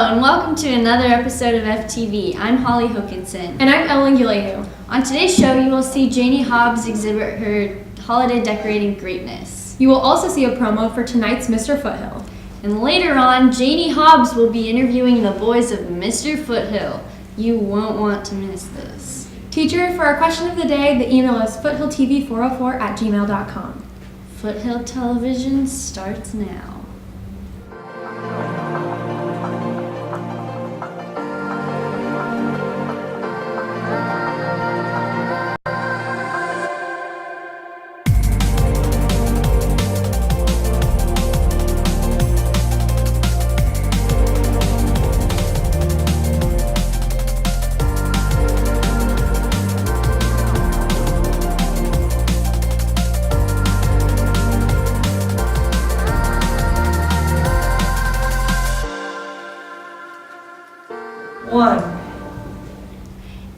Hello and welcome to another episode of FTV. I'm Holly Hookinson. And I'm Ellen Guleu. On today's show, you will see Janie Hobbs exhibit her holiday decorating greatness. You will also see a promo for tonight's Mr. Foothill. And later on, Janie Hobbs will be interviewing the boys of Mr. Foothill. You won't want to miss this. Teacher, for our question of the day, the email is foothilltv404@gmail.com. Foothill Television starts now.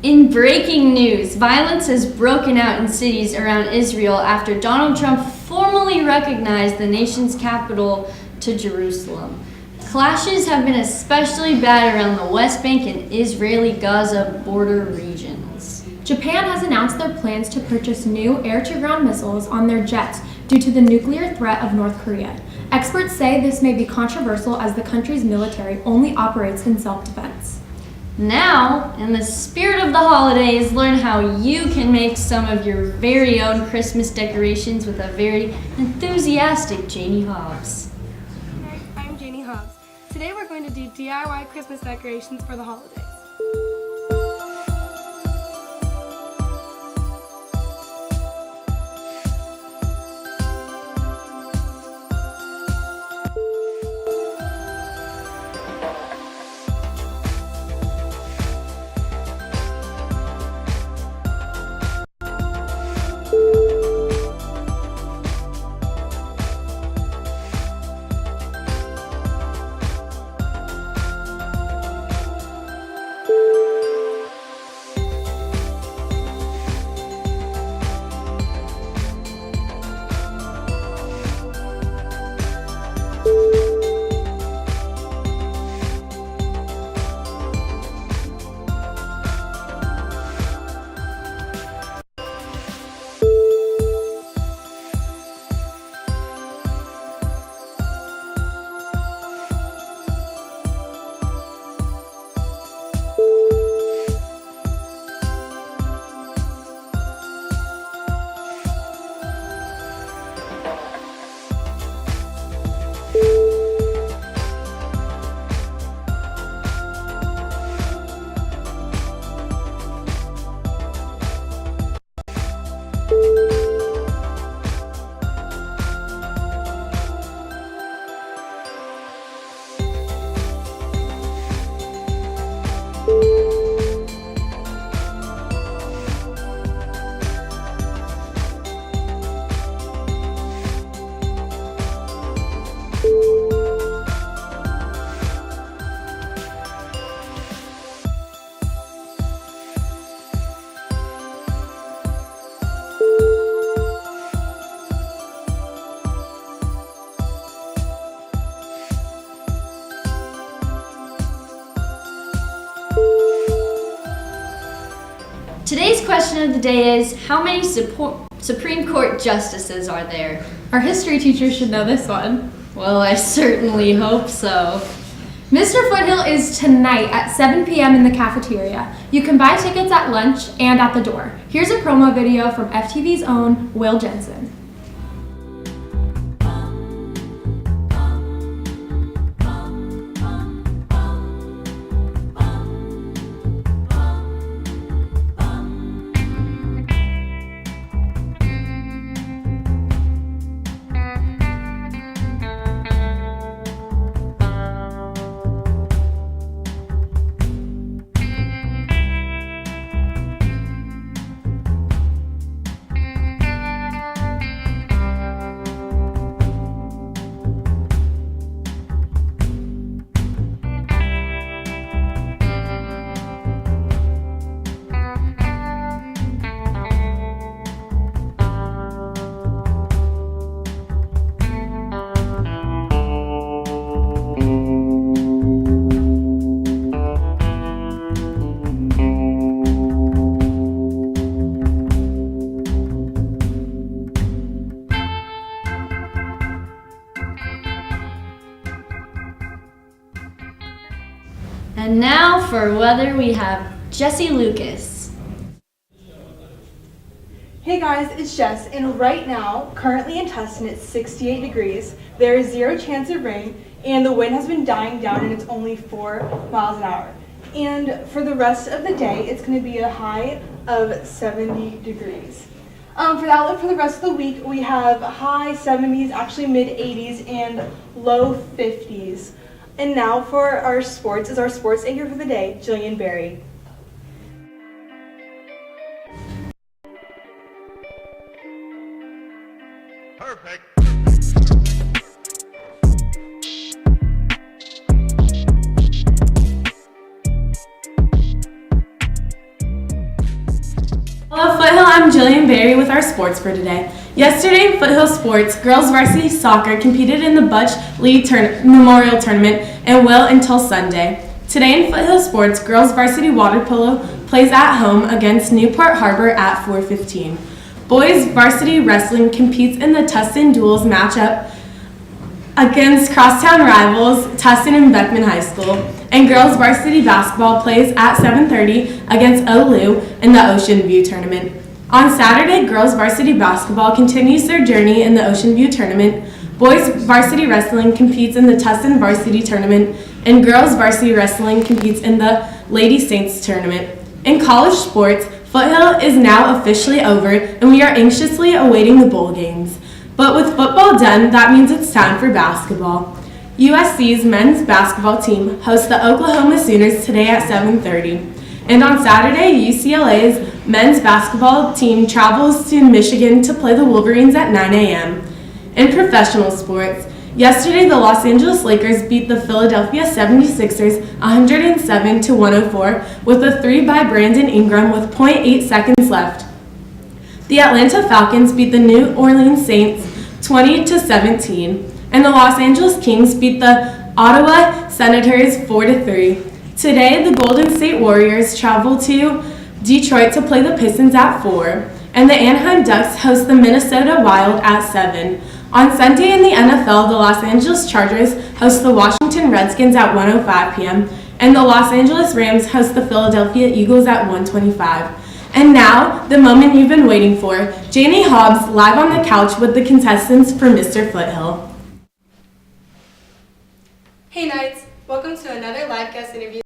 In breaking news, violence has broken out in cities around Israel after Donald Trump formally recognized the nation's capital to Jerusalem. Clashes have been especially bad around the West Bank and Israeli-Gaza border regions. Japan has announced their plans to purchase new air-to-ground missiles on their jets due to the nuclear threat of North Korea. Experts say this may be controversial as the country's military only operates in self-defense. Now, in the spirit of the holidays, learn how you can make some of your very own Christmas decorations with a very enthusiastic Janie Hobbs. Hi, I'm Janie Hobbs. Today we're going to do DIY Christmas decorations for the holidays. Today's question of the day is, how many Supreme Court justices are there? Our history teacher should know this one. Well, I certainly hope so. Mr. Foothill is tonight at 7 p.m. in the cafeteria. You can buy tickets at lunch and at the door. Here's a promo video from FTV's own Will Jensen. And now for weather, we have Jesse Lucas. Hey guys, it's Jess, and right now, currently in Tustin, it's 68 degrees. There is 0 chance of rain, and the wind has been dying down, and it's only 4 miles an hour. And for the rest of the day, it's going to be a high of 70 degrees. For the outlook for the rest of the week, we have high 70s, actually mid 80s, and low 50s. And now for our sports, is our sports anchor for the day, Jillian Berry. Perfect. Hello Foothill, I'm Jillian Berry with our sports for today. Yesterday, Foothill Sports girls varsity soccer competed in the Butch Lee Memorial Tournament and will until Sunday. Today in Foothill Sports, girls varsity water polo plays at home against Newport Harbor at 4:15. Boys varsity wrestling competes in the Tustin Duels matchup against crosstown rivals Tustin and Beckman High School, and girls varsity basketball plays at 7:30 against Olu in the Ocean View Tournament. On Saturday, girls varsity basketball continues their journey in the Ocean View Tournament. Boys varsity wrestling competes in the Tustin Varsity Tournament, and girls varsity wrestling competes in the Lady Saints Tournament. In college sports, Foothill is now officially over, and we are anxiously awaiting the bowl games. But with football done, that means it's time for basketball. USC's men's basketball team hosts the Oklahoma Sooners today at 7:30. And on Saturday, UCLA's men's basketball team travels to Michigan to play the Wolverines at 9 a.m. In professional sports, yesterday the Los Angeles Lakers beat the Philadelphia 76ers 107-104 with a 3 by Brandon Ingram with 0.8 seconds left. The Atlanta Falcons beat the New Orleans Saints 20-17, and the Los Angeles Kings beat the Ottawa Senators 4-3. Today, the Golden State Warriors travel to Detroit to play the Pistons at 4, and the Anaheim Ducks host the Minnesota Wild at 7. On Sunday in the NFL, the Los Angeles Chargers host the Washington Redskins at 1:05 p.m., and the Los Angeles Rams host the Philadelphia Eagles at 1:25. And now, the moment you've been waiting for, Janie Hobbs live on the couch with the contestants for Mr. Foothill. Hey Knights, welcome to another live guest interview.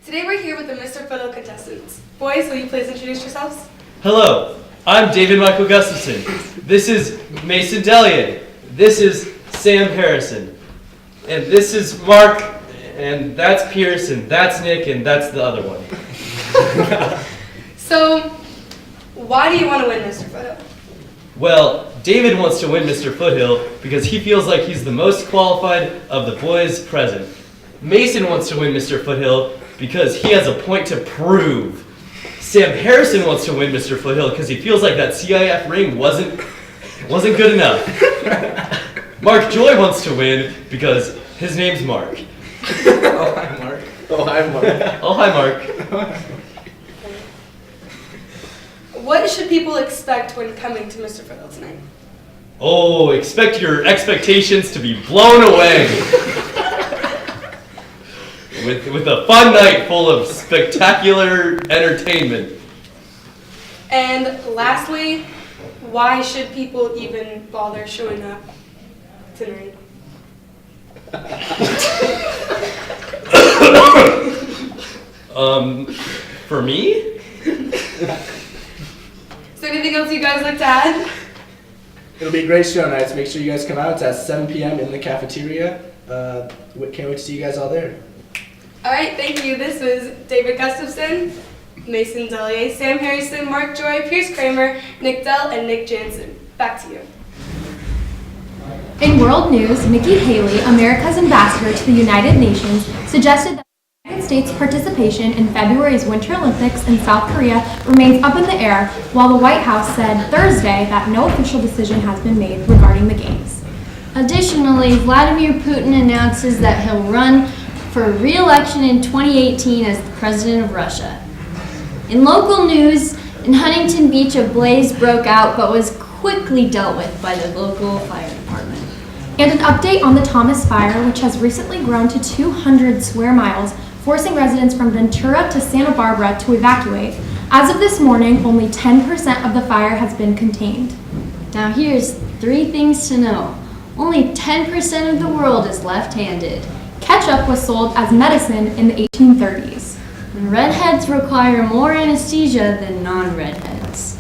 Today we're here with the Mr. Foothill contestants. Boys, will you please introduce yourselves? Hello, I'm David Michael Gustafson. This is Mason Delier. This is Sam Harrison. And this is Mark, and that's Pearson, that's Nick, and that's the other one. So, why do you want to win Mr. Foothill? Well, David wants to win Mr. Foothill because he feels like he's the most qualified of the boys present. Mason wants to win Mr. Foothill because he has a point to prove. Sam Harrison wants to win Mr. Foothill because he feels like that CIF ring wasn't good enough. Mark Joy wants to win because his name's Mark. Oh, hi, Mark. Oh, hi, Mark. Oh, hi, Mark. What should people expect when coming to Mr. Foothill tonight? Oh, expect your expectations to be blown away. with a fun night full of spectacular entertainment. And lastly, why should people even bother showing up tonight? For me? Is there anything else you guys like to add? It'll be a great show nights. Make sure you guys come out. It's at 7 p.m. in the cafeteria. Can't wait to see you guys all there. All right, thank you. This was David Gustafson, Mason Delier, Sam Harrison, Mark Joy, Pierce Kramer, Nick Dell, and Nick Jansen. Back to you. In world news, Nikki Haley, America's ambassador to the United Nations, suggested that the United States' participation in February's Winter Olympics in South Korea remains up in the air, while the White House said Thursday that no official decision has been made regarding the Games. Additionally, Vladimir Putin announces that he'll run for re-election in 2018 as the president of Russia. In local news, in Huntington Beach, a blaze broke out but was quickly dealt with by the local fire department. And an update on the Thomas Fire, which has recently grown to 200 square miles. forcing residents from Ventura to Santa Barbara to evacuate. As of this morning, only 10% of the fire has been contained. Now here's 3 things to know. Only 10% of the world is left-handed. Ketchup was sold as medicine in the 1830s. And redheads require more anesthesia than non-redheads.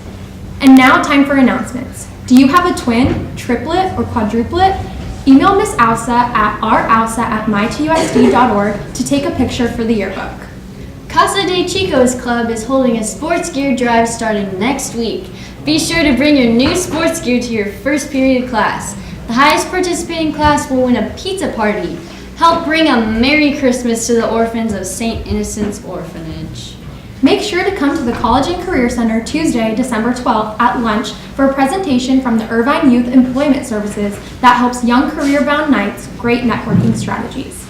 And now time for announcements. Do you have a twin, triplet, or quadruplet? Email Miss Alsa at ralsa@mytusd.org to take a picture for the yearbook. Casa de Chicos Club is holding a sports gear drive starting next week. Be sure to bring your new sports gear to your first period class. The highest participating class will win a pizza party. Help bring a Merry Christmas to the orphans of St. Innocent's Orphanage. Make sure to come to the College and Career Center Tuesday, December 12th at lunch for a presentation from the Irvine Youth Employment Services that helps young career-bound knights great networking strategies.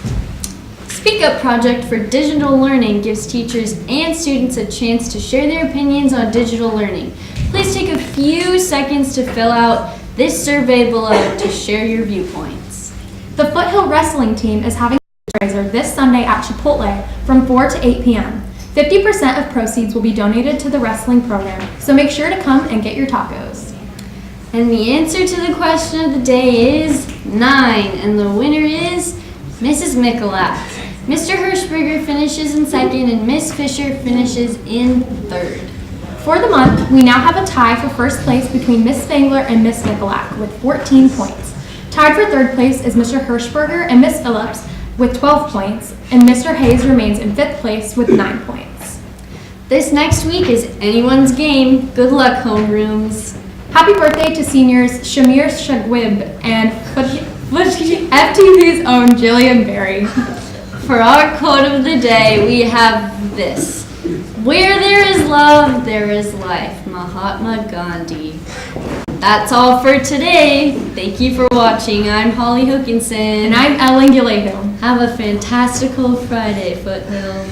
Speak Up Project for Digital Learning gives teachers and students a chance to share their opinions on digital learning. Please take a few seconds to fill out this survey below to share your viewpoints. The Foothill Wrestling Team is having a fundraiser this Sunday at Chipotle from 4 to 8 p.m. 50% of proceeds will be donated to the wrestling program, so make sure to come and get your tacos. And the answer to the question of the day is 9, and the winner is Mrs. Michalak. Mr. Hirschberger finishes in 2nd, and Miss Fisher finishes in 3rd. For the month, we now have a tie for first place between Miss Spangler and Miss Michalak with 14 points. Tied for 3rd place is Mr. Hirschberger and Miss Phillips with 12 points, and Mr. Hayes remains in 5th place with 9 points. This next week is anyone's game. Good luck, homerooms. Happy birthday to seniors Shamir Shagwib and FTV's own Jillian Berry. For our quote of the day, we have this. Where there is love, there is life. Mahatma Gandhi. That's all for today. Thank you for watching. I'm Holly Hookinson. And I'm Ellen Gillehu. Have a fantastical Friday, Foothill.